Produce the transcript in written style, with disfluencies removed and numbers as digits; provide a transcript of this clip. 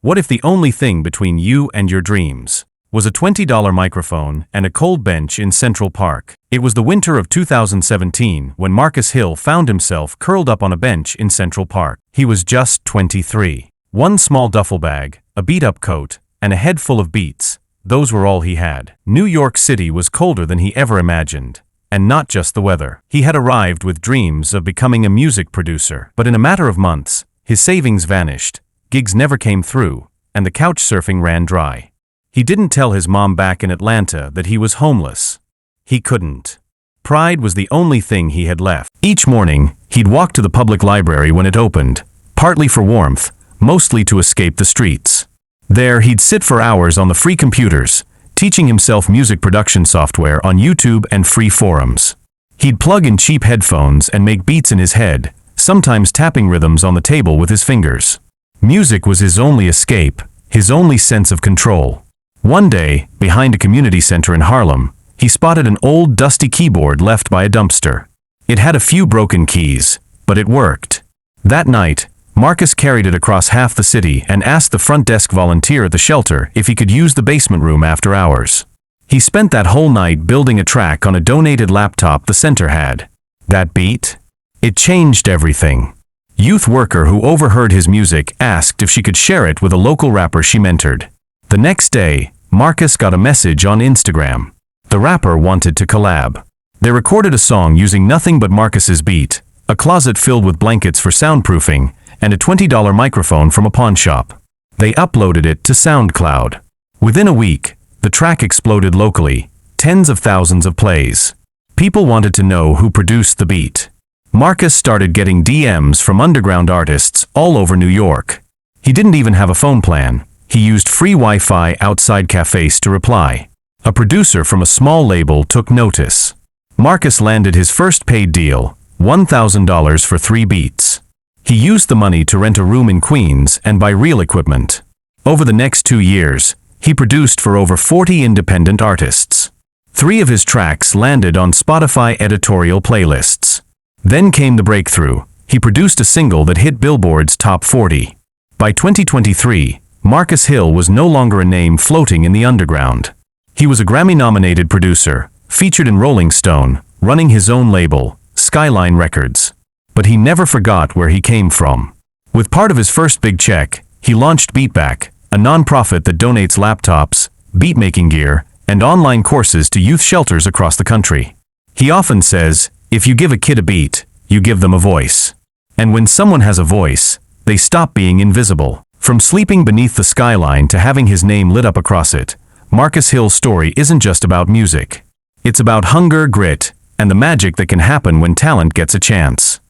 What if the only thing between you and your dreams was a $20 microphone and a cold bench in Central Park? It was the winter of 2017 when Marcus Hill found himself curled up on a bench in Central Park. He was just 23. One small duffel bag, a beat-up coat, and a head full of beats. Those were all he had. New York City was colder than he ever imagined. And not just the weather. He had arrived with dreams of becoming a music producer. But in a matter of months, his savings vanished, gigs never came through, and the couch surfing ran dry. He didn't tell his mom back in Atlanta that he was homeless. He couldn't. Pride was the only thing he had left. Each morning, he'd walk to the public library when it opened, partly for warmth, mostly to escape the streets. There, he'd sit for hours on the free computers, teaching himself music production software on YouTube and free forums. He'd plug in cheap headphones and make beats in his head, sometimes tapping rhythms on the table with his fingers. Music was his only escape, his only sense of control. One day, behind a community center in Harlem, he spotted an old dusty keyboard left by a dumpster. It had a few broken keys, but it worked. That night, Marcus carried it across half the city and asked the front desk volunteer at the shelter if he could use the basement room after hours. He spent that whole night building a track on a donated laptop the center had. That beat? It changed everything. Youth worker who overheard his music asked if she could share it with a local rapper she mentored. The next day, Marcus got a message on Instagram. The rapper wanted to collab. They recorded a song using nothing but Marcus's beat, a closet filled with blankets for soundproofing, and a $20 microphone from a pawn shop. They uploaded it to SoundCloud. Within a week, the track exploded locally, tens of thousands of plays. People wanted to know who produced the beat. Marcus started getting DMs from underground artists all over New York. He didn't even have a phone plan. He used free Wi-Fi outside cafes to reply. A producer from a small label took notice. Marcus landed his first paid deal, $1,000 for 3 beats. He used the money to rent a room in Queens and buy real equipment. Over the next 2 years, he produced for over 40 independent artists. 3 of his tracks landed on Spotify editorial playlists. Then came the breakthrough. He produced a single that hit Billboard's top 40. By 2023, Marcus Hill was no longer a name floating in the underground. He was a Grammy-nominated producer, featured in Rolling Stone, running his own label, Skyline Records. But he never forgot where he came from. With part of his first big check, he launched BeatBack, a non-profit that donates laptops, beat-making gear, and online courses to youth shelters across the country. He often says, if you give a kid a beat, you give them a voice. And when someone has a voice, they stop being invisible. From sleeping beneath the skyline to having his name lit up across it, Marcus Hill's story isn't just about music. It's about hunger, grit, and the magic that can happen when talent gets a chance.